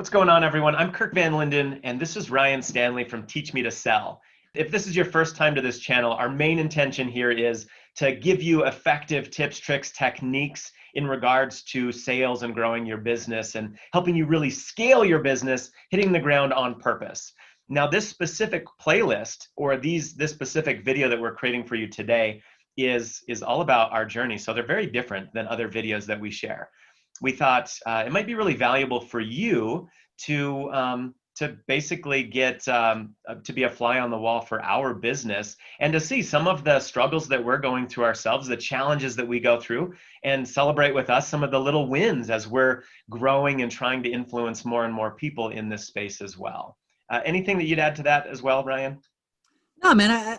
What's going on, everyone? I'm Kirk Van Linden, and this is Ryan Stanley from Teach Me to Sell. If this is your first time to this channel, our main intention here is to give you effective tips, tricks, techniques in regards to sales and growing your business and helping you really scale your business, hitting the ground on purpose. Now, this specific playlist or this specific video that we're creating for you today is all about our journey. So they're very different than other videos that we share. We thought it might be really valuable for you to basically get to be a fly on the wall for our business and to see some of the struggles that we're going through ourselves, the challenges that we go through, and celebrate with us some of the little wins as we're growing and trying to influence more and more people in this space as well. Anything that you'd add to that as well, Ryan? No, man.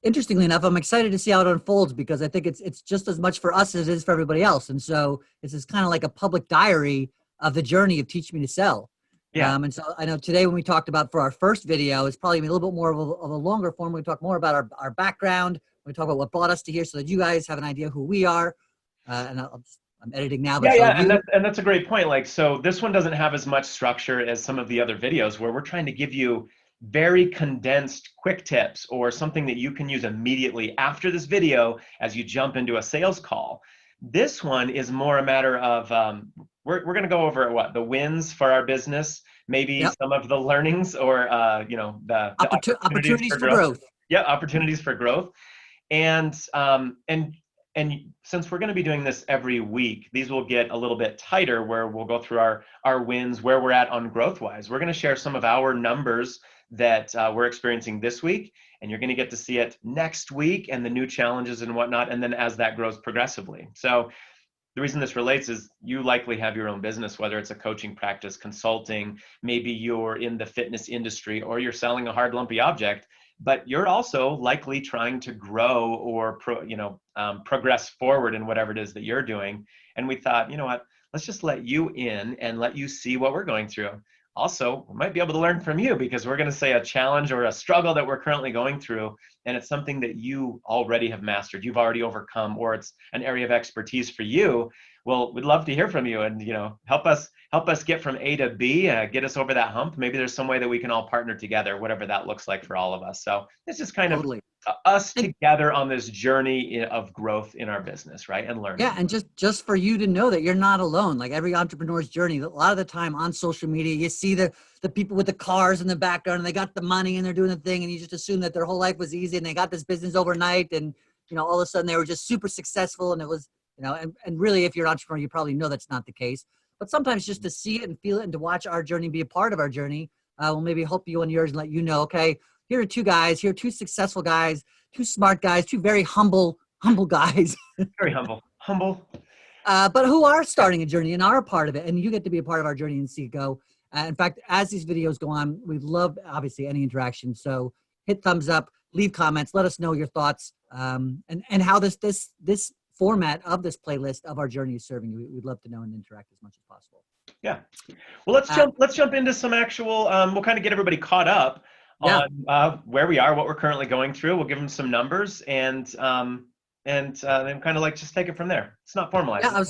Interestingly enough, I'm excited to see how it unfolds because I think it's just as much for us as it is for everybody else. And so this is kind of like a public diary of the journey of Teach Me to Sell. Yeah. And so I know today when we talked about for our first video, it's probably a little bit more of a longer form. We talk more about our background. We talk about what brought us to here so that you guys have an idea who we are. I'm editing now. But and that's a great point. Like, so this one doesn't have as much structure as some of the other videos where we're trying to give you very condensed quick tips or something that you can use immediately after this video as you jump into a sales call. This one is more a matter of we're going to go over the wins for our business, maybe some of the learnings or the opportunities for growth. Yeah, opportunities for growth. And since we're going to be doing this every week, these will get a little bit tighter where we'll go through our wins, where we're at on growth wise. We're going to share some of our numbers that we're experiencing this week, and you're going to get to see it next week and the new challenges and whatnot, and then as that grows progressively. So the reason this relates is you likely have your own business, whether it's a coaching practice, consulting, maybe you're in the fitness industry or you're selling a hard lumpy object, but you're also likely trying to grow or progress forward in whatever it is that you're doing. And we thought, you know what, let's just let you in and let you see what we're going through. Also, we might be able to learn from you because we're going to say a challenge or a struggle that we're currently going through, and it's something that you already have mastered, you've already overcome, or it's an area of expertise for you. Well, we'd love to hear from you and help us get from A to B, get us over that hump. Maybe there's some way that we can all partner together, whatever that looks like for all of us. So it's just kind of us together on this journey of growth in our business, right? And learning. Yeah, and just for you to know that you're not alone. Like every entrepreneur's journey, a lot of the time on social media, you see the people with the cars in the background and they got the money and they're doing the thing, and you just assume that their whole life was easy and they got this business overnight, and all of a sudden they were just super successful, and it was and really, if you're an entrepreneur, you probably know that's not the case. But sometimes just to see it and feel it and to watch our journey, be a part of our journey, will maybe help you on yours and let you know, okay, here are two guys, here are two successful guys, two smart guys, two very humble guys. Very humble. But who are starting a journey and are a part of it. And you get to be a part of our journey and see it go. In fact, as these videos go on, we love, obviously, any interaction. So hit thumbs up, leave comments, let us know your thoughts, and how this format of this playlist of our journey is serving you. We'd love to know and interact as much as possible. Yeah. Well, let's jump into some actual, we'll kind of get everybody caught up on where we are, what we're currently going through. We'll give them some numbers and then kind of like just take it from there. It's not formalized. Yeah,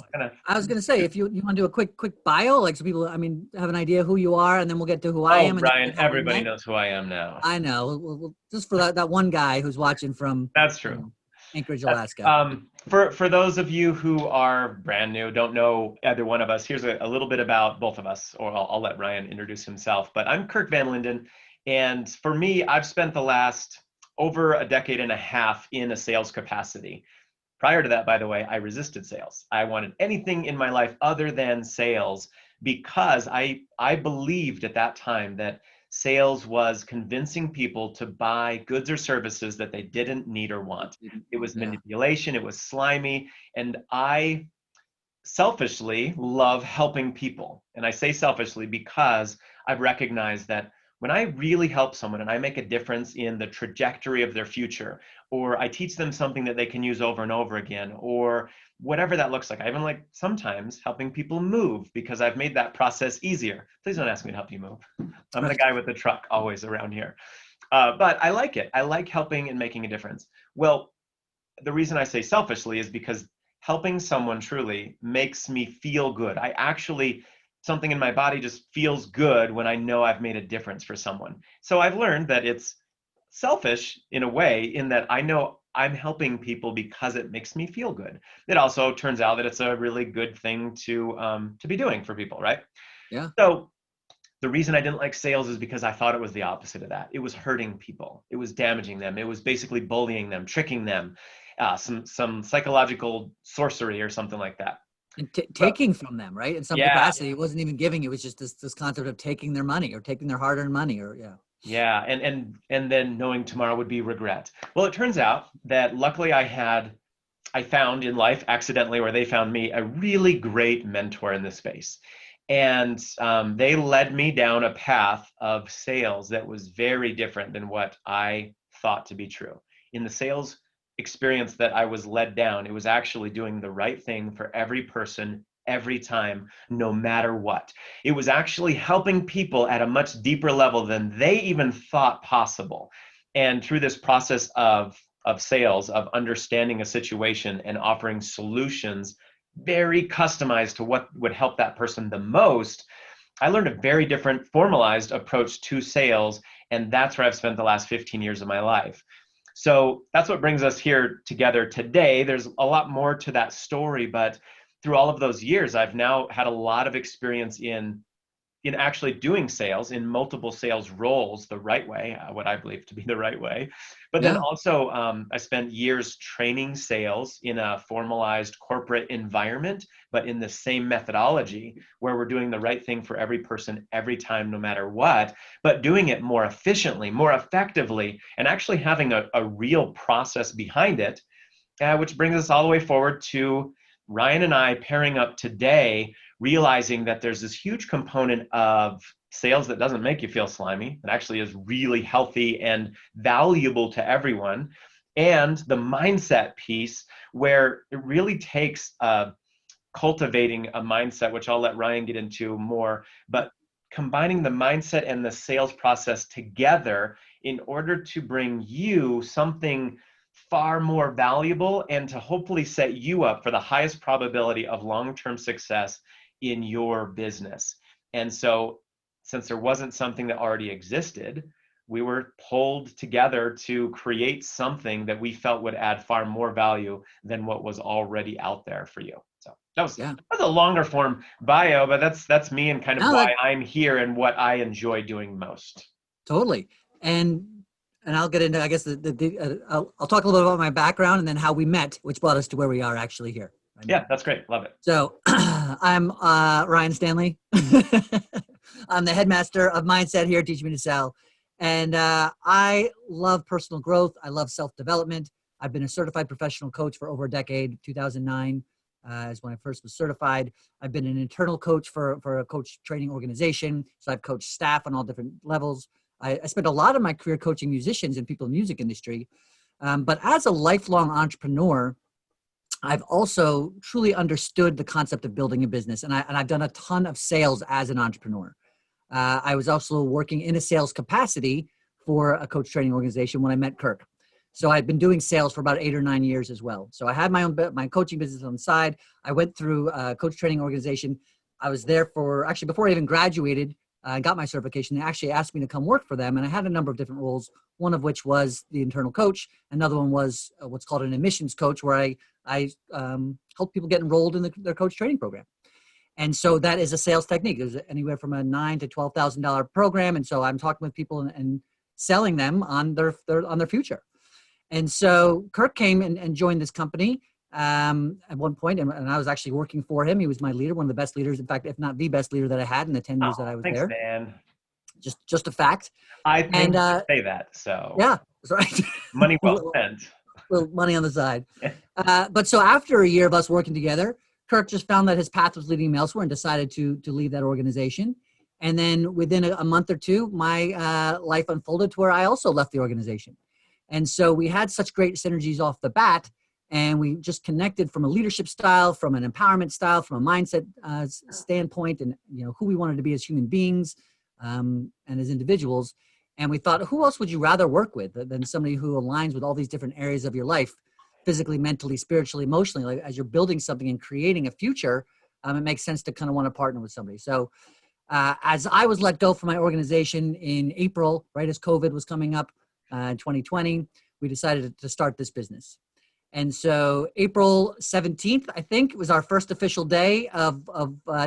I was going to say, if you want to do a quick bio, like so people, have an idea who you are, and then we'll get to who I am. Brian, everybody knows who I am now. I know. We'll just for that one guy who's watching from. That's true. Anchorage, Alaska. For those of you who are brand new, don't know either one of us, here's a little bit about both of us, or I'll let Ryan introduce himself. But I'm Kirk Van Linden, and for me, I've spent the last over a decade and a half in a sales capacity. Prior to that, by the way, I resisted sales. I wanted anything in my life other than sales because I believed at that time that sales was convincing people to buy goods or services that they didn't need or want. It was manipulation, it was slimy, and I selfishly love helping people. And I say selfishly because I've recognized that when I really help someone and I make a difference in the trajectory of their future, or I teach them something that they can use over and over again, or whatever that looks like. I even like sometimes helping people move because I've made that process easier. Please don't ask me to help you move. I'm the guy with the truck always around here. But I like it. I like helping and making a difference. Well, the reason I say selfishly is because helping someone truly makes me feel good. I actually something in my body just feels good when I know I've made a difference for someone. So I've learned that it's selfish in a way, in that I know I'm helping people because it makes me feel good. It also turns out that it's a really good thing to be doing for people, right? Yeah. So the reason I didn't like sales is because I thought it was the opposite of that. It was hurting people. It was damaging them. It was basically bullying them, tricking them, some psychological sorcery or something like that. And But taking from them, right? In some yeah, capacity, it wasn't even giving. It was just this concept of taking their money or taking their hard-earned money, or yeah. yeah, and then knowing tomorrow would be regret. Well, it turns out that luckily I found in life accidentally, or they found me, a really great mentor in this space. And they led me down a path of sales that was very different than what I thought to be true. In the sales experience that I was led down, it was actually doing the right thing for every person, every time, no matter what. It was actually helping people at a much deeper level than they even thought possible. And through this process of sales, of understanding a situation and offering solutions very customized to what would help that person the most, I learned a very different formalized approach to sales. And that's where I've spent the last 15 years of my life. So that's what brings us here together today. There's a lot more to that story, but through all of those years, I've now had a lot of experience in actually doing sales in multiple sales roles the right way, what I believe to be the right way. But then Yeah. also, I spent years training sales in a formalized corporate environment, but in the same methodology where we're doing the right thing for every person, every time, no matter what, but doing it more efficiently, more effectively, and actually having a real process behind it, which brings us all the way forward to Ryan and I pairing up today, realizing that there's this huge component of sales that doesn't make you feel slimy. It actually is really healthy and valuable to everyone. And the mindset piece, where it really takes cultivating a mindset, which I'll let Ryan get into more, but combining the mindset and the sales process together in order to bring you something far more valuable and to hopefully set you up for the highest probability of long-term success in your business. And so, since there wasn't something that already existed, we were pulled together to create something that we felt would add far more value than what was already out there for you. So Yeah. that was a longer form bio, but that's me and kind of No, that why I'm here and what I enjoy doing most. totally. And I'll get into, I guess, I'll talk a little bit about my background and then how we met, which brought us to where we are actually here. Yeah, that's great. Love it. So I'm Ryan Stanley. I'm the headmaster of Mindset here at Teach Me to Sell. And I love personal growth. I love self-development. I've been a certified professional coach for over a decade. 2009 is when I first was certified. I've been an internal coach for a coach training organization. So I've coached staff on all different levels. I spent a lot of my career coaching musicians and people in the music industry. But as a lifelong entrepreneur, I've also truly understood the concept of building a business. And I've done a ton of sales as an entrepreneur. I was also working in a sales capacity for a coach training organization when I met Kirk. So I'd been doing sales for about 8 or 9 years as well. So I had my coaching business on the side. I went through a coach training organization. I was there for, actually, before I even graduated, I got my certification. They actually asked me to come work for them. And I had a number of different roles, one of which was the internal coach. Another one was what's called an admissions coach, where I help people get enrolled in their coach training program. And so that is a sales technique. There's anywhere from a $9,000 to $12,000 program. And so I'm talking with people and selling them on their future. And so Kirk came and joined this company at one point, and I was actually working for him. He was my leader, one of the best leaders, in fact, if not the best leader that I had in the 10 years that I was Thanks, there. Dan. Just a fact. I think you say that. So yeah, that's right. Money well spent. Little money on the side. But so after a year of us working together, Kirk just found that his path was leading him elsewhere and decided to leave that organization. And then within a month or two, my life unfolded to where I also left the organization. And so we had such great synergies off the bat, and we just connected from a leadership style, from an empowerment style, from a mindset standpoint, and who we wanted to be as human beings and as individuals. And we thought, who else would you rather work with than somebody who aligns with all these different areas of your life, physically, mentally, spiritually, emotionally? Like, as you're building something and creating a future, it makes sense to kind of want to partner with somebody. So as I was let go from my organization in April, right as COVID was coming up in 2020, we decided to start this business. And so April 17th, I think, was our first official day of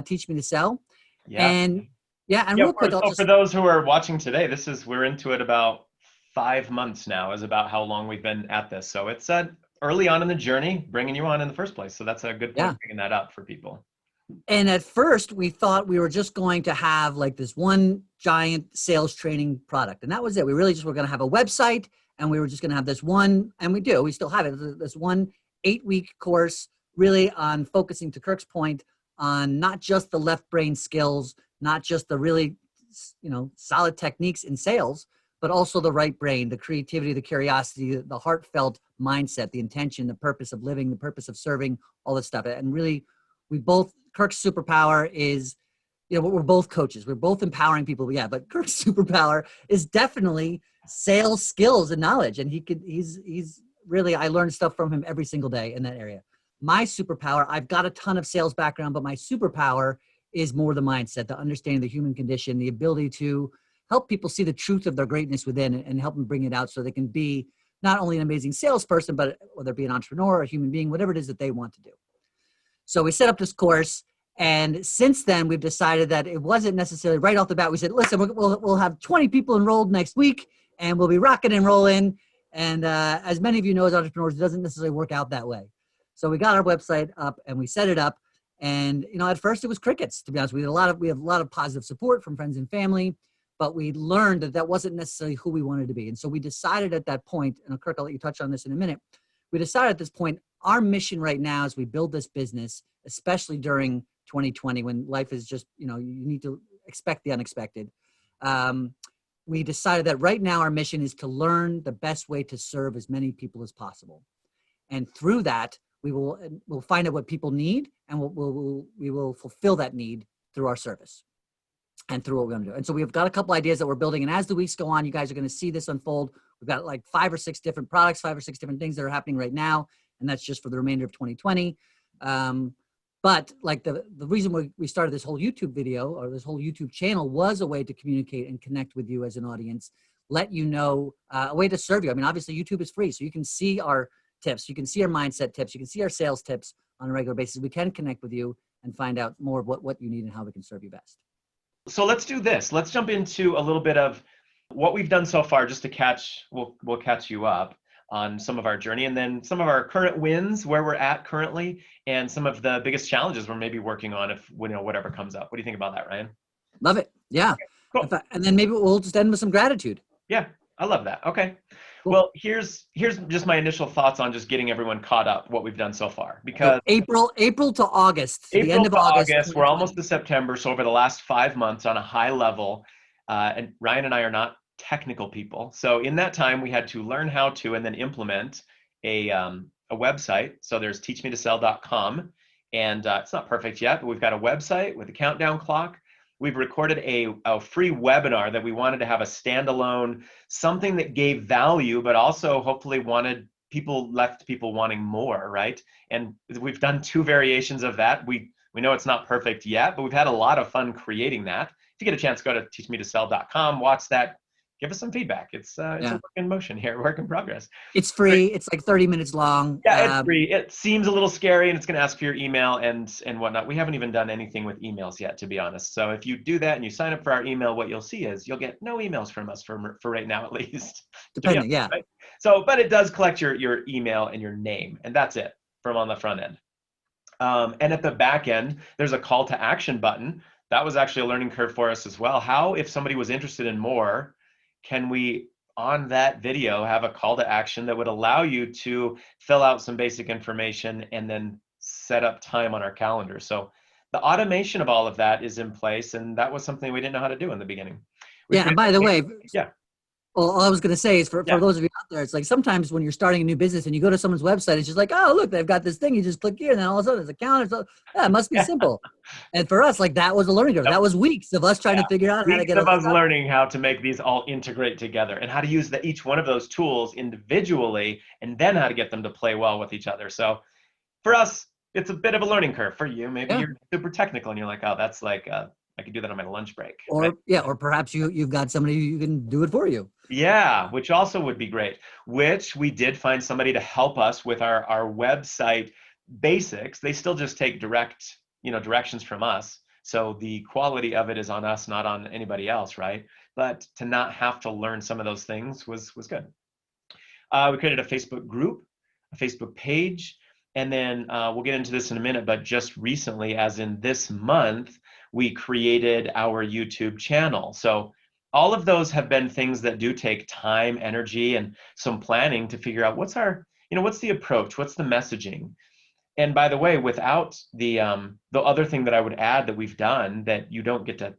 Teach Me to Sell. Yeah. And yeah, and Yeah, real quick, for those who are watching today, we're into it about 5 months now is about how long we've been at this. So it's early on in the journey, bringing you on in the first place. So that's a good point, bringing that up for people. And at first we thought we were just going to have like this one giant sales training product. And that was it. We really just were going to have a website, and we were just going to have this one, and we still have it, this one 8-week course really on focusing, to Kirk's point, on not just the left brain skills, not just the really, solid techniques in sales, but also the right brain, the creativity, the curiosity, the heartfelt mindset, the intention, the purpose of living, the purpose of serving, all this stuff. And really, Kirk's superpower is, we're both coaches. We're both empowering people. Yeah, but Kirk's superpower is definitely sales skills and knowledge. And he's really, I learn stuff from him every single day in that area. My superpower, I've got a ton of sales background, but my superpower is more the mindset, the understanding the human condition, the ability to help people see the truth of their greatness within and help them bring it out so they can be not only an amazing salesperson, but whether it be an entrepreneur or a human being, whatever it is that they want to do. So we set up this course, and since then we've decided that it wasn't necessarily right off the bat. We said, listen, we'll have 20 people enrolled next week, and we'll be rocking and rolling. And as many of you know, as entrepreneurs, it doesn't necessarily work out that way. So we got our website up and we set it up. And at first it was crickets, to be honest. We have a lot of positive support from friends and family, but we learned that wasn't necessarily who we wanted to be. And so we decided at that point, and Kirk, I'll let you touch on this in a minute. We decided at this point, our mission right now as we build this business, especially during 2020 when life is just, you need to expect the unexpected. We decided that right now our mission is to learn the best way to serve as many people as possible. And through that, we'll find out what people need, and we will fulfill that need through our service and through what we're going to do. And so we've got a couple ideas that we're building. And as the weeks go on, you guys are going to see this unfold. We've got like 5 or 6 different products, 5 or 6 different things that are happening right now. And that's just for the remainder of 2020. But like the reason we started this whole YouTube video or this whole YouTube channel was a way to communicate and connect with you as an audience, let you know, a way to serve you. I mean, obviously YouTube is free, so you can see our tips, you can see our mindset tips, you can see our sales tips on a regular basis. We can connect with you and find out more of what you need and how we can serve you best. So let's do this. Let's jump into a little bit of what we've done so far, just to we'll catch you up on some of our journey, and then some of our current wins, where we're at currently, and some of the biggest challenges we're maybe working on if whatever comes up. What do you think about that, Ryan? Love it. Yeah. Okay, cool. And then maybe we'll just end with some gratitude. Yeah, I love that. Okay. Cool. Well, here's just my initial thoughts on just getting everyone caught up, what we've done so far. Because April to August, the end of August. We're almost to September. So over the last 5 months on a high level, and Ryan and I are not technical people. So in that time, we had to learn how to and then implement a website. So there's teachmetosell.com, and it's not perfect yet, but we've got a website with a countdown clock. We've recorded a free webinar that we wanted to have a standalone, something that gave value, but also hopefully left people wanting more, right? And we've done 2 variations of that. We know it's not perfect yet, but we've had a lot of fun creating that. If you get a chance, go to teachmetosell.com, watch that, give us some feedback. It's a work in motion here, work in progress. It's free. It's like 30 minutes long. Yeah, it's free. It seems a little scary, and it's going to ask for your email and whatnot. We haven't even done anything with emails yet, to be honest. So if you do that and you sign up for our email, what you'll see is you'll get no emails from us for right now, at least. Depending, yeah. Right? So, but it does collect your email and your name, and that's it from on the front end. And at the back end, there's a call to action button. That was actually a learning curve for us as well. How, if somebody was interested in more, can we on that video have a call to action that would allow you to fill out some basic information and then set up time on our calendar? So the automation of all of that is in place, and that was something we didn't know how to do in the beginning. And by the way, yeah. Well, all I was going to say is for those of you out there, it's like sometimes when you're starting a new business and you go to someone's website, it's just like, oh, look, they've got this thing. You just click here, and then all of a sudden there's a calendar. So, it must be simple. And for us, like that was a learning curve. That was weeks of us trying to figure out how to get us learning how to make these all integrate together and how to use each one of those tools individually, and then how to get them to play well with each other. So for us, it's a bit of a learning curve for you. Maybe Yeah. you're super technical and you're like, oh, that's like, I could do that on my lunch break, right? Or yeah, or perhaps you've got somebody who can do it for you. Yeah, which also would be great, which we did find somebody to help us with our website basics. They still just take direct, directions from us. So the quality of it is on us, not on anybody else, right? But to not have to learn some of those things was good. We created a Facebook group, a Facebook page, and then we'll get into this in a minute, but just recently, as in this month, we created our YouTube channel. So all of those have been things that do take time, energy, and some planning to figure out what's the approach, what's the messaging. And by the way, without the other thing that I would add that we've done that you don't get to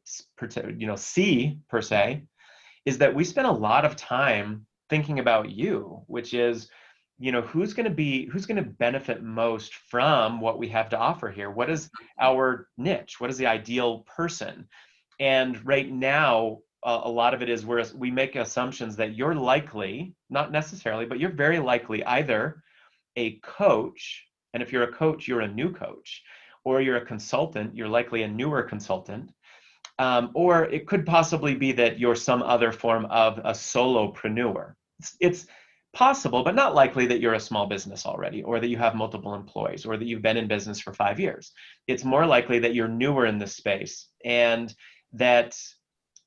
see per se, is that we spent a lot of time thinking about you, which is, who's going to benefit most from what we have to offer here? What is our niche? What is the ideal person? And right now, a lot of it is where we make assumptions that you're likely, not necessarily, but you're very likely either a coach, and if you're a coach, you're a new coach, or you're a consultant, you're likely a newer consultant, or it could possibly be that you're some other form of a solopreneur. It's possible, but not likely that you're a small business already, or that you have multiple employees, or that you've been in business for 5 years. It's more likely that you're newer in this space and that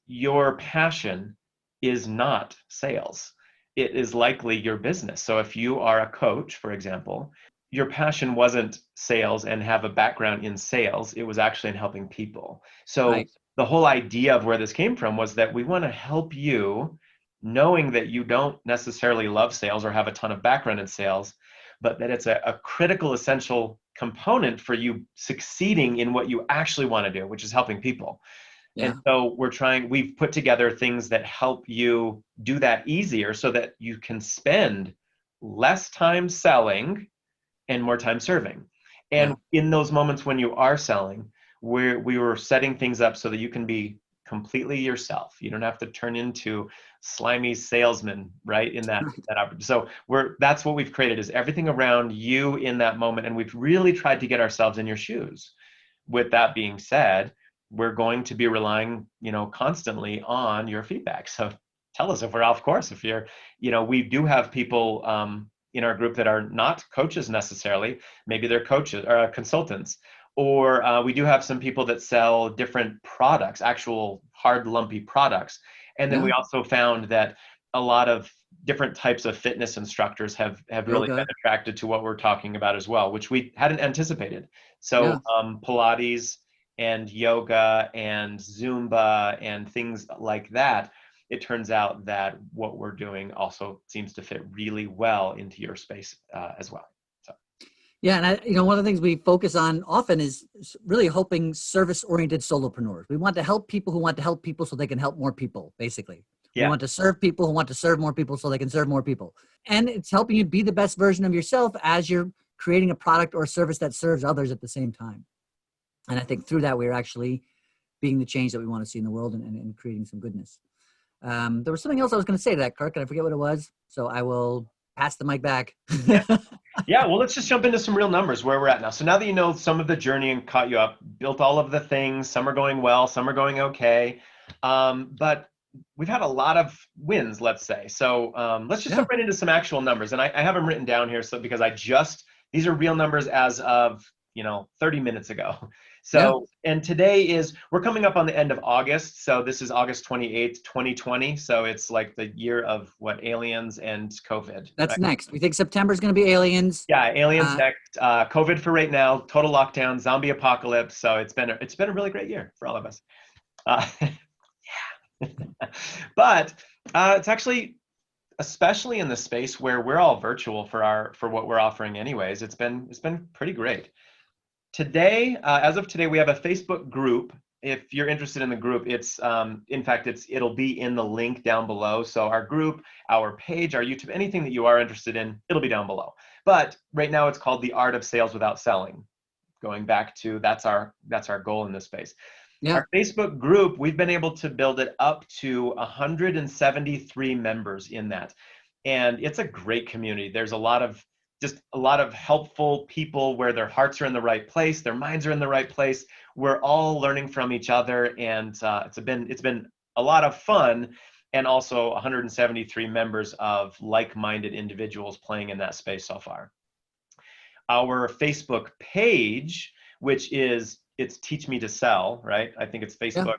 your passion is not sales. It is likely your business. So if you are a coach, for example, your passion wasn't sales and have a background in sales. It was actually in helping people. So Right. the whole idea of where this came from was that we want to help you, knowing that you don't necessarily love sales or have a ton of background in sales, but that it's a critical, essential component for you succeeding in what you actually want to do, which is helping people. Yeah. And so we've put together things that help you do that easier so that you can spend less time selling and more time serving. And in those moments when you are selling, we were setting things up so that you can be completely yourself. You don't have to turn into slimy salesman, right? In that opportunity. So that's what we've created, is everything around you in that moment. And we've really tried to get ourselves in your shoes. With that being said, we're going to be relying, constantly on your feedback. So tell us if we're off course. If you're, we do have people in our group that are not coaches necessarily. Maybe they're coaches or consultants, or we do have some people that sell different products, actual hard, lumpy products. And then we also found that a lot of different types of fitness instructors have really been attracted to what we're talking about as well, which we hadn't anticipated. So Pilates and yoga and Zumba and things like that, it turns out that what we're doing also seems to fit really well into your space as well. So. Yeah, and one of the things we focus on often is really helping service-oriented solopreneurs. We want to help people who want to help people so they can help more people, basically. Yeah. We want to serve people who want to serve more people so they can serve more people. And it's helping you be the best version of yourself as you're creating a product or a service that serves others at the same time. And I think through that, we're actually being the change that we want to see in the world and creating some goodness. There was something else I was going to say to that, Kirk, and I forget what it was. So I will pass the mic back. Yeah, well, let's just jump into some real numbers where we're at now. So now that you know some of the journey and caught you up, built all of the things, some are going well, some are going okay. But we've had a lot of wins, let's say. So let's just jump right into some actual numbers. And I have them written down here because these are real numbers as of 30 minutes ago. So, and today we're coming up on the end of August. So this is August 28th, 2020. So it's like the year of aliens and COVID. That's right? Next. We think September is going to be aliens. Yeah, aliens next. COVID for right now. Total lockdown, zombie apocalypse. So it's been a really great year for all of us. Yeah, but it's actually, especially in the space where we're all virtual for what we're offering anyways, it's been pretty great. Today, as of today, we have a Facebook group. If you're interested in the group, it'll be in the link down below. So our group, our page, our YouTube, anything that you are interested in, it'll be down below. But right now it's called The Art of Sales Without Selling. Going back to that's our goal in this space. Yeah. Our Facebook group, we've been able to build it up to 173 members in that. And it's a great community. There's a lot of just a lot of helpful people where their hearts are in the right place, their minds are in the right place. We're all learning from each other, and it's been a lot of fun, and also 173 members of like-minded individuals playing in that space so far. Our Facebook page, which is it's Teach Me to Sell, right? I think it's Facebook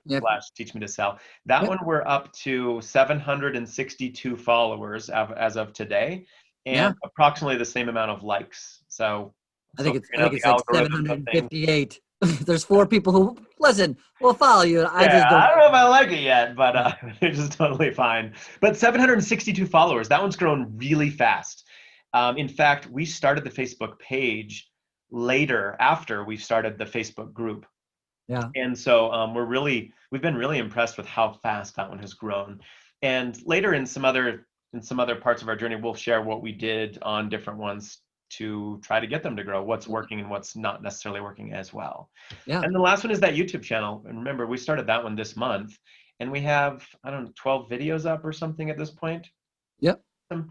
/ Teach Me to Sell. That one we're up to 762 followers as of today, and approximately the same amount of likes. So I think it's like 758. There's 4 people who listen. We'll follow you. I don't know if I like it yet, but it's just totally fine. But 762 followers. That one's grown really fast. In fact, we started the Facebook page later after we started the Facebook group. Yeah. And so we've been really impressed with how fast that one has grown. And later in some other parts of our journey, we'll share what we did on different ones to try to get them to grow, what's working and what's not necessarily working as well. Yeah. And the last one is that YouTube channel. And remember, we started that one this month, and we have, 12 videos up or something at this point. Yep.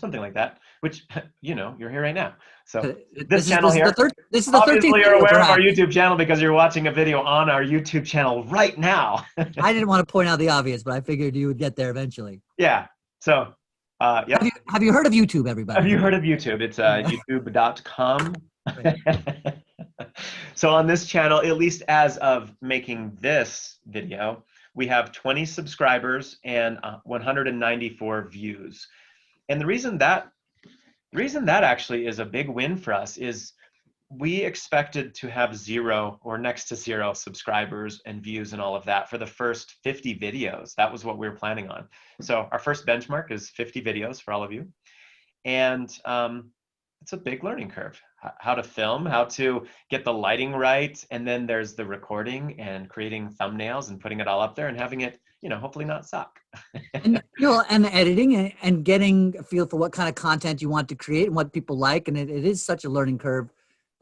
Something like that, which, you're here right now. So this is the 13th obviously you're aware of our YouTube channel because you're watching a video on our YouTube channel right now. I didn't want to point out the obvious, but I figured you would get there eventually. Yeah. So, yeah. Have you heard of YouTube, everybody? Have you heard of YouTube? It's youtube.com. So on this channel, at least as of making this video, we have 20 subscribers and 194 views. And the reason that actually is a big win for us is we expected to have 0 or next to 0 subscribers and views and all of that for the first 50 videos. That was what we were planning on. So our first benchmark is 50 videos for all of you. And it's a big learning curve. How to film, how to get the lighting right, and then there's the recording and creating thumbnails and putting it all up there and having it, hopefully not suck. and the editing and getting a feel for what kind of content you want to create and what people like, and it is such a learning curve.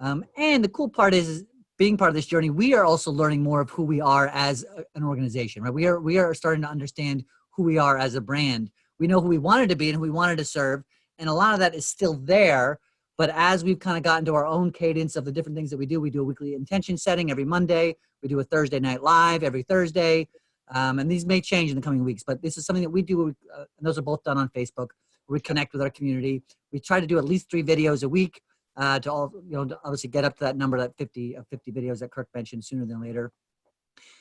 And the cool part is being part of this journey, we are also learning more of who we are as an organization, right? We are starting to understand who we are as a brand. We know who we wanted to be and who we wanted to serve, and a lot of that is still there. But as we've kind of gotten to our own cadence of the different things that we do a weekly intention setting every Monday. We do a Thursday night live every Thursday. And these may change in the coming weeks, but this is something that we do. And those are both done on Facebook. We connect with our community. We try to do at least 3 videos a week to all, to obviously get up to that number, that 50 videos that Kirk mentioned sooner than later.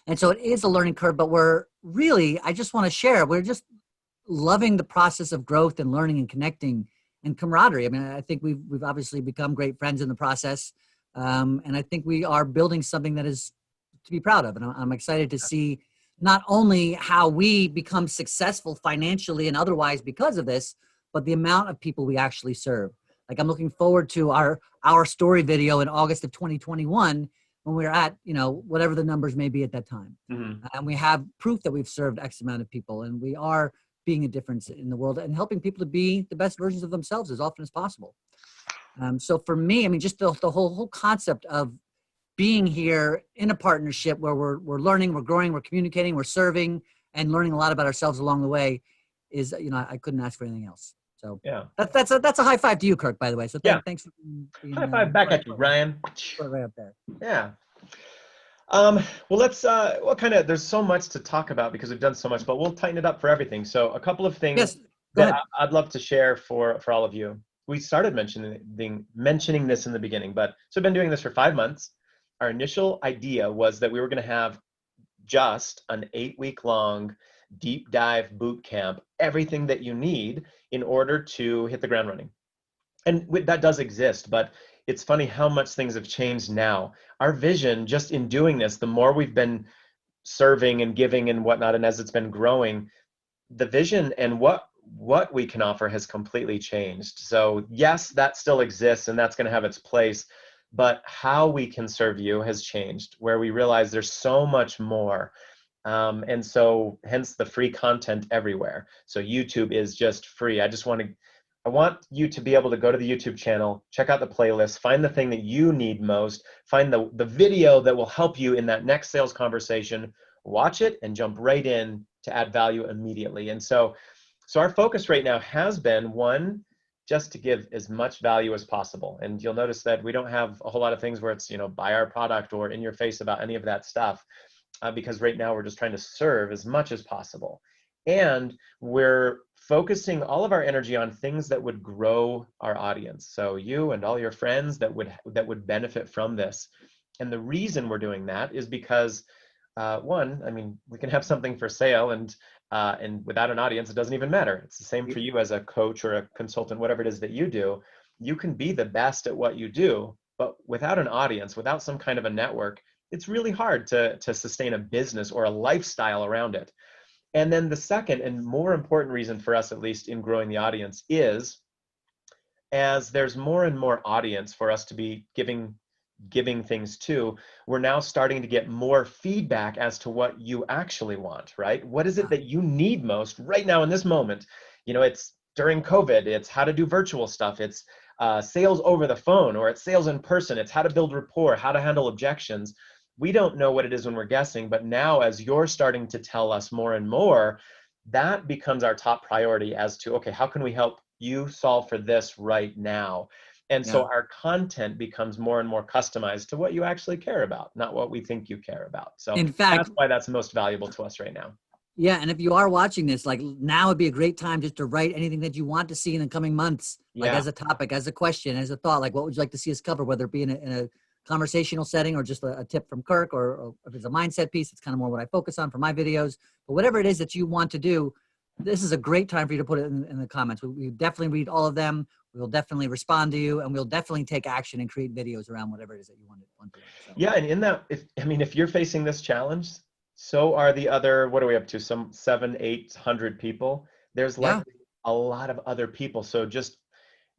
And so it is a learning curve, but I just want to share, we're just loving the process of growth and learning and connecting and camaraderie. I mean, I think we've obviously become great friends in the process. And I think we are building something that is to be proud of. And I'm excited to see not only how we become successful financially and otherwise because of this, but the amount of people we actually serve. Like, I'm looking forward to our story video in August of 2021 when we're at, whatever the numbers may be at that time. Mm-hmm. And we have proof that we've served X amount of people, and we are being a difference in the world and helping people to be the best versions of themselves as often as possible. So for me, I mean, just the whole concept of being here in a partnership where we're learning, we're growing, we're communicating, we're serving, and learning a lot about ourselves along the way is, I couldn't ask for anything else. So yeah, that's a high five to you, Kirk, by the way. So thanks for being high five back at you, Ryan. Right up there. Yeah. Well, let's, there's so much to talk about because we've done so much, but we'll tighten it up for everything. So a couple of things that I'd love to share for all of you. We started mentioning this in the beginning, so I've been doing this for 5 months. Our initial idea was that we were going to have just an 8-week-long deep dive boot camp, everything that you need in order to hit the ground running. And that does exist, but it's funny how much things have changed now. Our vision, just in doing this, the more we've been serving and giving and whatnot, and as it's been growing, the vision and what we can offer has completely changed. So yes, that still exists and that's going to have its place, but how we can serve you has changed, where we realize there's so much more. And so hence the free content everywhere. So YouTube is just free. I want you to be able to go to the YouTube channel, check out the playlist, find the thing that you need most, find the video that will help you in that next sales conversation, watch it and jump right in to add value immediately. And so our focus right now has been, one, just to give as much value as possible. And you'll notice that we don't have a whole lot of things where it's, buy our product or in your face about any of that stuff, because right now we're just trying to serve as much as possible. And we're focusing all of our energy on things that would grow our audience. So you and all your friends that would benefit from this. And the reason we're doing that is because one, I mean, we can have something for sale, and without an audience, it doesn't even matter. It's the same for you as a coach or a consultant, whatever it is that you do. You can be the best at what you do, but without an audience, without some kind of a network, it's really hard to sustain a business or a lifestyle around it. And then the second and more important reason for us, at least in growing the audience, is as there's more and more audience for us to be giving things to, we're now starting to get more feedback as to what you actually want, right? What is it that you need most right now in this moment? It's during COVID, it's how to do virtual stuff. It's sales over the phone, or it's sales in person. It's how to build rapport, how to handle objections. We don't know what it is when we're guessing, but now as you're starting to tell us more and more, that becomes our top priority as to, okay, how can we help you solve for this right now? And so our content becomes more and more customized to what you actually care about, not what we think you care about. So in fact, that's why that's most valuable to us right now. Yeah. And if you are watching this, like, now would be a great time just to write anything that you want to see in the coming months, like as a topic, as a question, as a thought, like what would you like to see us cover, whether it be in a conversational setting or just a tip from Kirk, or if it's a mindset piece, it's kind of more what I focus on for my videos. But whatever it is that you want to do, this is a great time for you to put it in the comments. We definitely read all of them. We'll definitely respond to you, and we'll definitely take action and create videos around whatever it is that you want to do. So. Yeah, and in that, if you're facing this challenge, so are the other, what are we up to? Some 700-800 people. There's likely a lot of other people. So just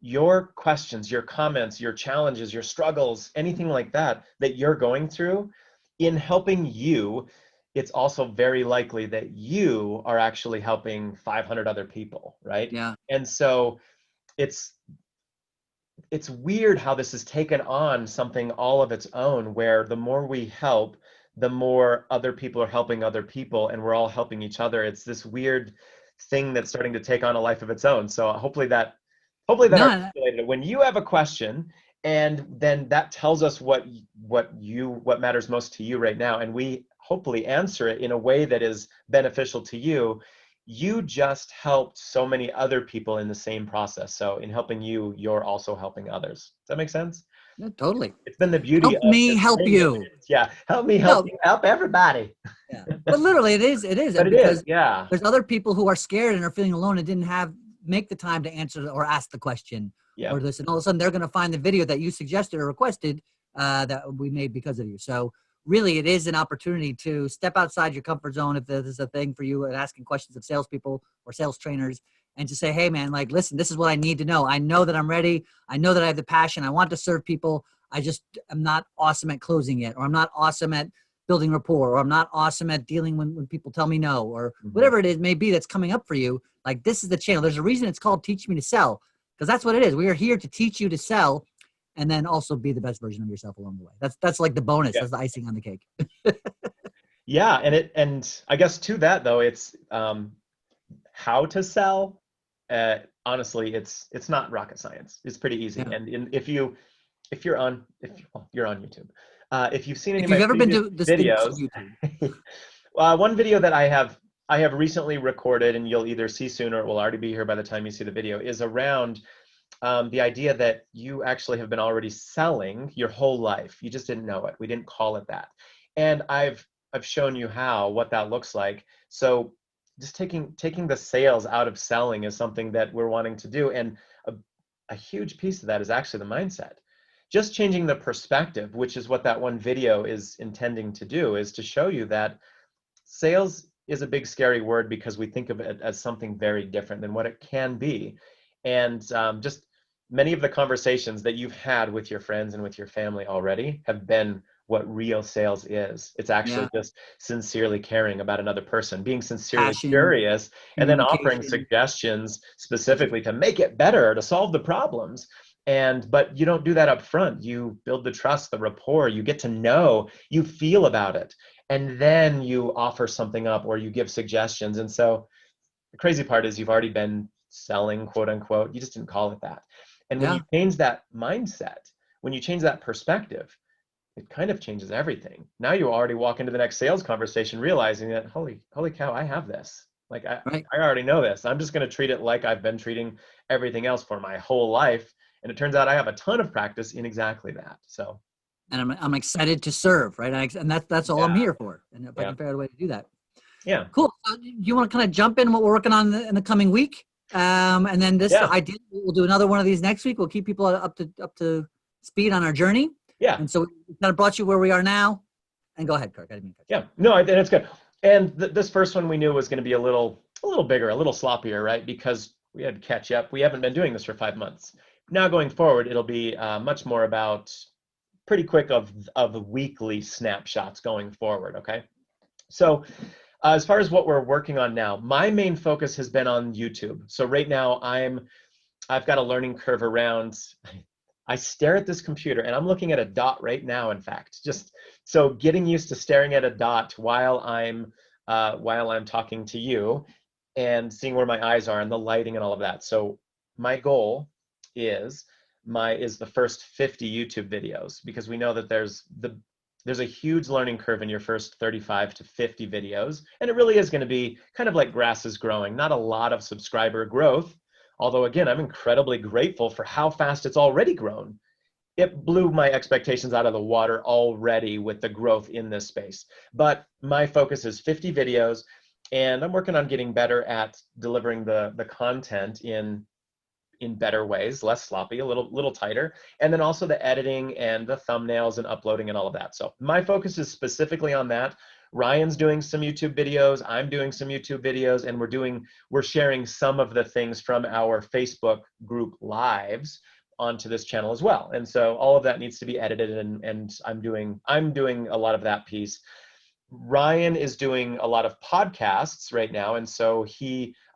your questions, your comments, your challenges, your struggles, anything like that you're going through, in helping you, it's also very likely that you are actually helping 500 other people, right? Yeah. And so it's weird how this has taken on something all of its own, where the more we help, the more other people are helping other people, and we're all helping each other. It's this weird thing that's starting to take on a life of its own. So hopefully that articulated it. When you have a question, and then that tells us what matters most to you right now, and we hopefully answer it in a way that is beneficial to you, you just helped so many other people in the same process. So in helping you, you're also helping others. Does that make sense? Yeah, totally. It's been the beauty help me help you. Yeah, help me help you, help everybody. Yeah, but literally it is. But because yeah. There's other people who are scared and are feeling alone and didn't make the time to answer or ask the question or this, and all of a sudden they're going to find the video that you suggested or requested that we made because of you. So really, it is an opportunity to step outside your comfort zone, if this is a thing for you, and asking questions of salespeople or sales trainers, and to say, hey man, like, listen, this is what I need to know. I know that I'm ready. I know that I have the passion. I want to serve people. I just am not awesome at closing yet, or I'm not awesome at building rapport, or I'm not awesome at dealing when people tell me no, or whatever it is may be that's coming up for you. Like, this is the channel. There's a reason it's called Teach Me to Sell, because that's what it is. We are here to teach you to sell, and then also be the best version of yourself along the way. That's like the bonus. That's the icing on the cake. Yeah, and I guess to that though, it's how to sell. Honestly, it's not rocket science. It's pretty easy. Yeah. And if you're on YouTube, if you've seen any of my videos, one video that I have recently recorded, and you'll either see soon or it will already be here by the time you see the video, is around the idea that you actually have been already selling your whole life. You just didn't know it. We didn't call it that. And I've shown you what that looks like. So just taking the sales out of selling is something that we're wanting to do. And a huge piece of that is actually the mindset. Just changing the perspective, which is what that one video is intending to do, is to show you that sales is a big scary word because we think of it as something very different than what it can be. And just many of the conversations that you've had with your friends and with your family already have been what real sales is. It's actually just sincerely caring about another person, being sincerely curious, and then offering suggestions specifically to make it better, to solve the problems. But you don't do that up front. You build the trust, the rapport, you get to know, you feel about it, and then you offer something up or you give suggestions. And so the crazy part is you've already been selling, quote unquote. You just didn't call it that. And when Yeah. you change that mindset, when you change that perspective, it kind of changes everything. Now you already walk into the next sales conversation realizing that, holy cow, I have this. Like Right. I already know this. I'm just going to treat it like I've been treating everything else for my whole life. And it turns out I have a ton of practice in exactly that. So, And I'm excited to serve, right? And that's all I'm yeah, here for. And if I yeah, can figure out a way to do that. yeah, Cool. You want to kind of jump in what we're working on in the coming week? And then yeah, we'll do another one of these next week. We'll keep people up to speed on our journey. yeah, And so we kind of brought you where we are now. And go ahead, Kirk. I didn't mean to cut you. yeah. No, I think it's good. And this first one we knew was going to be a little bigger, a little sloppier, right? Because we had to catch up. We haven't been doing this for 5 months. Now going forward, it'll be much more about pretty quick of weekly snapshots going forward. Okay. So as far as what we're working on now, my main focus has been on YouTube. So right now I've got a learning curve around. I stare at this computer and I'm looking at a dot right now. In fact, just so getting used to staring at a dot while I'm talking to you and seeing where my eyes are and the lighting and all of that. So my goal is the first 50 YouTube videos, because we know that there's a huge learning curve in your first 35 to 50 videos. And it really is going to be kind of like grass is growing, not a lot of subscriber growth. Although again, I'm incredibly grateful for how fast it's already grown. It blew my expectations out of the water already with the growth in this space. But my focus is 50 videos, and I'm working on getting better at delivering the content in better ways, less sloppy, a little tighter, and then also the editing and the thumbnails and uploading and all of that. So my focus is specifically on that. Ryan's doing some YouTube videos, I'm doing some YouTube videos, and we're sharing some of the things from our Facebook group lives onto this channel as well. And so all of that needs to be edited, and I'm doing a lot of that piece. Ryan is doing a lot of podcasts right now, and so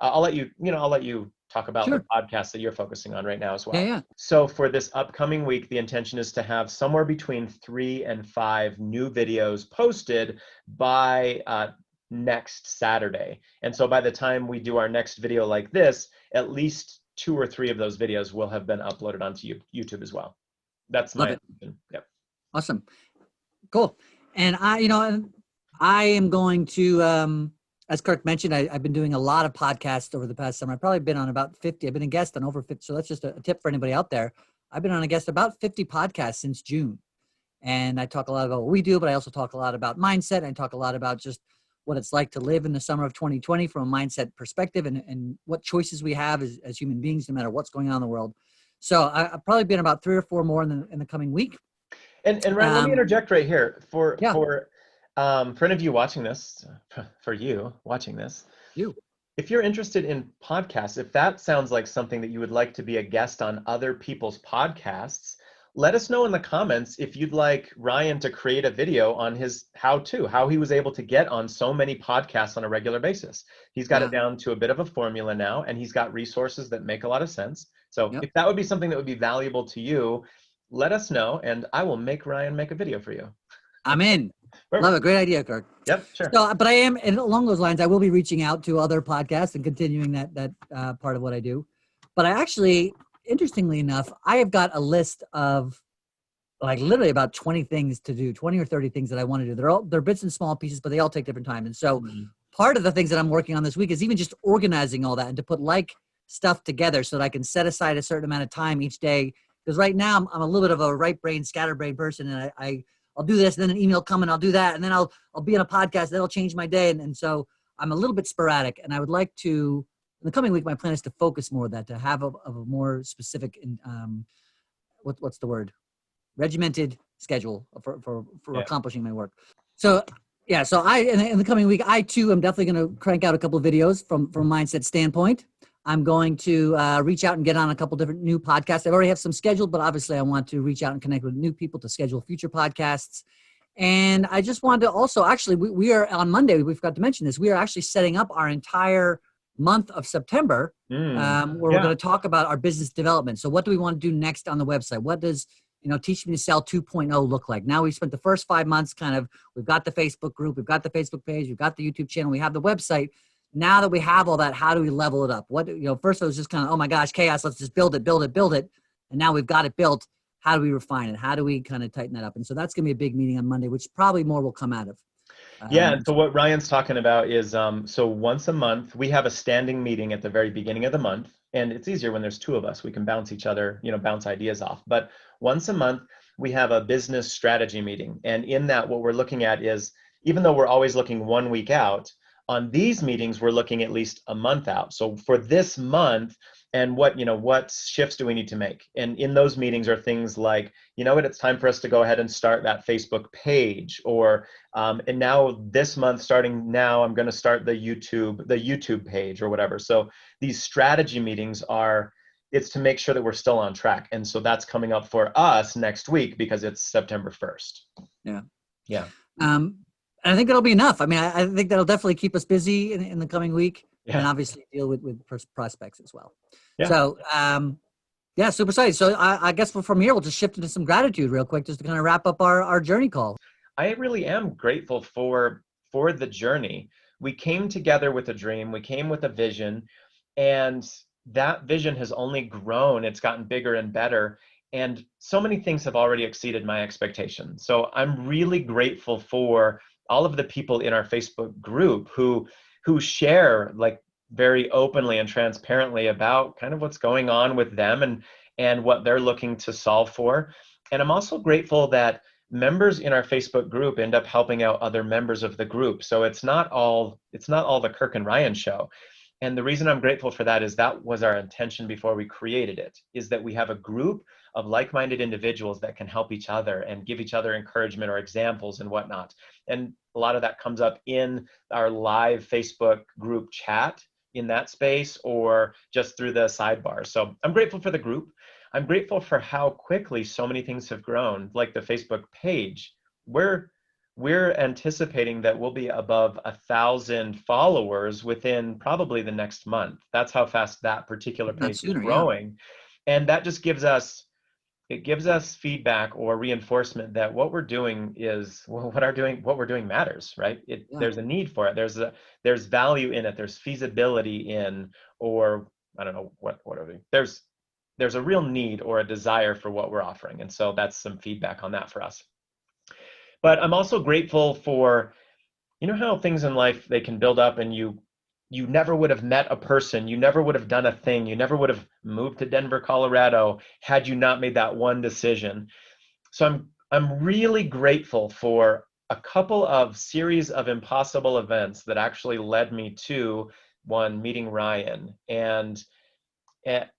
I'll let you talk about Sure. the podcast that you're focusing on right now as well. Yeah. So for this upcoming week, the intention is to have somewhere between 3 and 5 new videos posted by next Saturday. And so by the time we do our next video like this, at least 2 or 3 of those videos will have been uploaded onto YouTube as well. That's my intention. Yep. Awesome. Cool. And I am going to, as Kirk mentioned, I've been doing a lot of podcasts over the past summer. I've probably been on about 50. I've been a guest on over 50. So that's just a tip for anybody out there. I've been on a guest about 50 podcasts since June. And I talk a lot about what we do, but I also talk a lot about mindset. I talk a lot about just what it's like to live in the summer of 2020 from a mindset perspective, and what choices we have as human beings, no matter what's going on in the world. So I've probably been about 3 or 4 more in the coming week. And Ryan, let me interject right here for any of you watching this, if you're interested in podcasts, if that sounds like something that you would like to be a guest on other people's podcasts, let us know in the comments if you'd like Ryan to create a video on his how he was able to get on so many podcasts on a regular basis. He's got it down to a bit of a formula now, and he's got resources that make a lot of sense. So if that would be something that would be valuable to you, let us know, and I will make Ryan make a video for you. I'm in. Love it. Great idea, Kirk. Yep, sure. So, but I am, and along those lines, I will be reaching out to other podcasts and continuing that part of what I do. But I actually, interestingly enough, I have got a list of like literally about 20 things to do, 20 or 30 things that I want to do. They're bits and small pieces, but they all take different time. And so part of the things that I'm working on this week is even just organizing all that and to put like stuff together so that I can set aside a certain amount of time each day. Because right now I'm a little bit of a right brain, scatterbrain person, and I'll do this, and then an email come and I'll do that, and then I'll be on a podcast that'll change my day, and so I'm a little bit sporadic. And I would like to, in the coming week, my plan is to focus more of that, to have a more specific, what's the word, regimented schedule for accomplishing my work. So yeah, so in the coming week, I too am definitely going to crank out a couple of videos from mindset standpoint. I'm going to reach out and get on a couple different new podcasts. I already have some scheduled, but obviously I want to reach out and connect with new people to schedule future podcasts. And I just wanted to also, actually, we are on Monday, we forgot to mention this, we are actually setting up our entire month of September where we're going to talk about our business development. So what do we want to do next on the website? What does, Teach Me to Sell 2.0 look like? Now we've spent the first 5 months we've got the Facebook group, we've got the Facebook page, we've got the YouTube channel, we have the website. Now that we have all that, how do we level it up? First it was just kind of, oh my gosh, chaos, let's just build it. And now we've got it built. How do we refine it? How do we kind of tighten that up? And so that's going to be a big meeting on Monday, which probably more will come out of. Yeah, and so what Ryan's talking about is, so once a month, we have a standing meeting at the very beginning of the month, and it's easier when there's two of us. We can bounce each other, bounce ideas off. But once a month, we have a business strategy meeting. And in that, what we're looking at is, even though we're always looking 1 week out, on these meetings, we're looking at least a month out. So for this month, and what shifts do we need to make? And in those meetings are things like, it's time for us to go ahead and start that Facebook page, or and now this month, starting now, I'm going to start the YouTube page or whatever. So these strategy meetings it's to make sure that we're still on track. And so that's coming up for us next week because it's September 1st. Yeah. Yeah. And I think that'll be enough. I mean, I think that'll definitely keep us busy in the coming week, and obviously deal with prospects as well. Yeah. So, super excited. So I guess from here, we'll just shift into some gratitude real quick, just to kind of wrap up our journey call. I really am grateful for the journey. We came together with a dream. We came with a vision, and that vision has only grown. It's gotten bigger and better. And so many things have already exceeded my expectations. So I'm really grateful for all of the people in our Facebook group who share like very openly and transparently about kind of what's going on with them and what they're looking to solve for. And I'm also grateful that members in our Facebook group end up helping out other members of the group. So it's not all the Kirk and Ryan show. And the reason I'm grateful for that is that was our intention before we created it, is that we have a group of like-minded individuals that can help each other and give each other encouragement or examples and whatnot. And a lot of that comes up in our live Facebook group chat in that space, or just through the sidebar. So I'm grateful for the group. I'm grateful for how quickly so many things have grown, like the Facebook page. We're anticipating that we'll be above 1,000 followers within probably the next month. That's how fast that particular page is growing. Yeah. And that just gives us feedback or reinforcement that what we're doing is, what we're doing matters, right? There's a need for it. There's value in it. There's feasibility in, or I don't know what are we? There's a real need or a desire for what we're offering. And so that's some feedback on that for us. But I'm also grateful for, how things in life, they can build up and you never would have met a person, you never would have done a thing, you never would have moved to Denver, Colorado had you not made that one decision. So I'm really grateful for a couple of series of impossible events that actually led me to meeting Ryan. And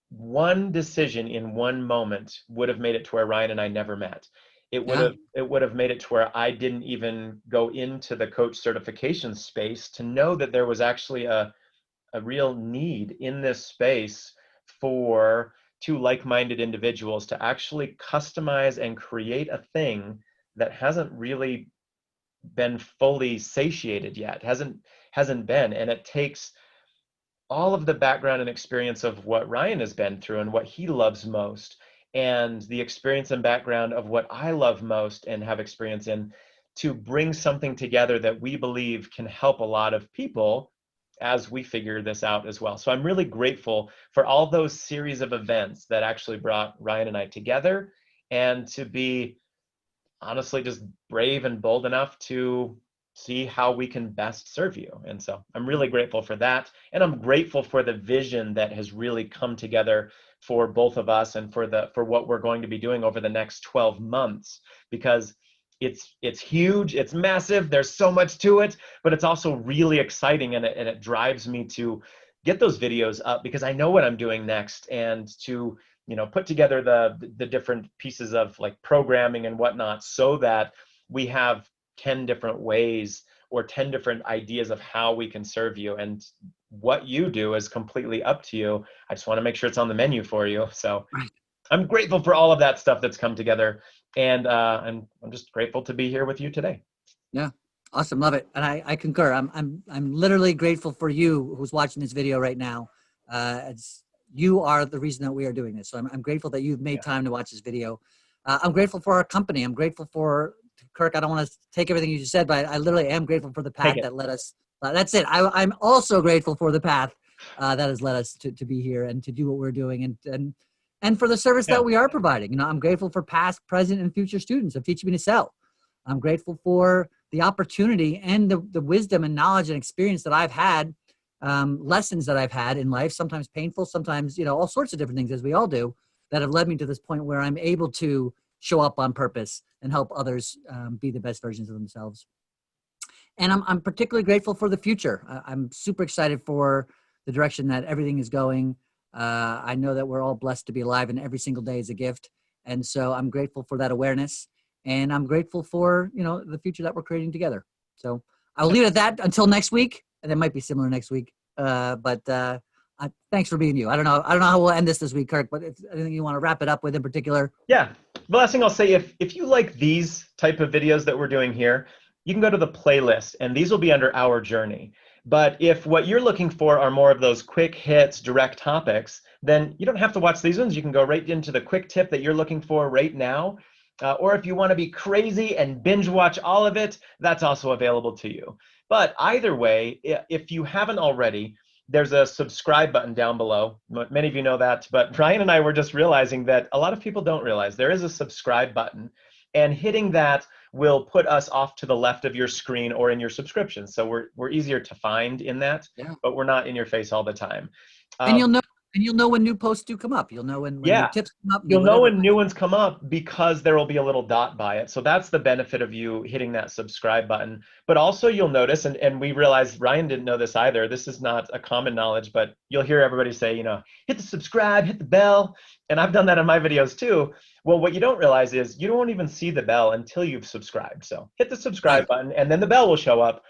one decision in one moment would have made it to where Ryan and I never met. It would have made it to where I didn't even go into the coach certification space to know that there was actually a real need in this space for two like-minded individuals to actually customize and create a thing that hasn't really been fully satiated yet, hasn't been. And it takes all of the background and experience of what Ryan has been through and what he loves most, and the experience and background of what I love most and have experience in, to bring something together that we believe can help a lot of people as we figure this out as well. So I'm really grateful for all those series of events that actually brought Ryan and I together, and to be honestly just brave and bold enough to see how we can best serve you. And so I'm really grateful for that. And I'm grateful for the vision that has really come together for both of us and for what we're going to be doing over the next 12 months, because it's huge, it's massive, there's so much to it, but it's also really exciting, and it drives me to get those videos up because I know what I'm doing next, and to put together the different pieces of like programming and whatnot, so that we have 10 different ways or 10 different ideas of how we can serve you. And what you do is completely up to you. I just want to make sure it's on the menu for you. So I'm grateful for all of that stuff that's come together. And I'm just grateful to be here with you today. Yeah. Awesome. Love it. And I concur. I'm literally grateful for you who's watching this video right now. You are the reason that we are doing this. So I'm grateful that you've made time to watch this video. I'm grateful for our company. I'm grateful for Kirk. I don't want to take everything you just said, but I literally am grateful for the path that led us That's it. I'm also grateful for the path that has led us to be here and to do what we're doing, and for the service Yeah. that we are providing. I'm grateful for past, present, and future students of Teaching Me to Sell. I'm grateful for the opportunity and the wisdom and knowledge and experience that I've had, lessons that I've had in life, sometimes painful, sometimes, all sorts of different things, as we all do, that have led me to this point where I'm able to show up on purpose and help others be the best versions of themselves. And I'm particularly grateful for the future. I'm super excited for the direction that everything is going. I know that we're all blessed to be alive, and every single day is a gift. And so I'm grateful for that awareness, and I'm grateful for, the future that we're creating together. So I'll leave it at that until next week, and it might be similar next week. But thanks for being you. I don't know how we'll end this week, Kirk, but if anything you want to wrap it up with in particular. Yeah. The last thing I'll say, if you like these type of videos that we're doing here, you can go to the playlist, and these will be under Our Journey. But if what you're looking for are more of those quick hits, direct topics, then you don't have to watch these ones. You can go right into the quick tip that you're looking for right now. Or if you want to be crazy and binge watch all of it, that's also available to you. But either way, if you haven't already, there's a subscribe button down below. Many of you know that, but Ryan and I were just realizing that a lot of people don't realize there is a subscribe button, and hitting that will put us off to the left of your screen or in your subscription. So we're easier to find in that, Yeah. but we're not in your face all the time. And you'll know when new posts do come up. You'll know when new tips come up. You'll know when new ones come up because there will be a little dot by it. So that's the benefit of you hitting that subscribe button. But also you'll notice, and we realized Ryan didn't know this either. This is not a common knowledge, but you'll hear everybody say, hit the subscribe, hit the bell. And I've done that in my videos too. Well, what you don't realize is you don't even see the bell until you've subscribed. So hit the subscribe button, and then the bell will show up.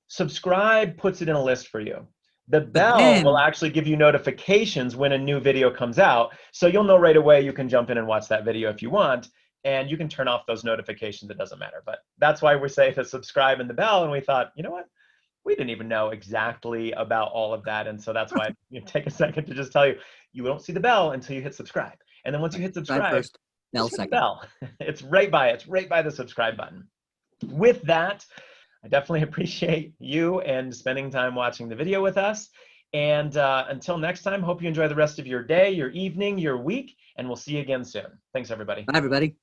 Subscribe puts it in a list for you. The bell will actually give you notifications when a new video comes out. So you'll know right away. You can jump in and watch that video if you want, and you can turn off those notifications. It doesn't matter. But that's why we say to subscribe and the bell. And we thought, you know what? We didn't even know exactly about all of that. And so that's why take a second to just tell you, you won't see the bell until you hit subscribe. And then once you hit subscribe, first, bell just hit second. the bell. It's right by the subscribe button. With that, I definitely appreciate you and spending time watching the video with us. And until next time, hope you enjoy the rest of your day, your evening, your week, and we'll see you again soon. Thanks, everybody. Bye, everybody.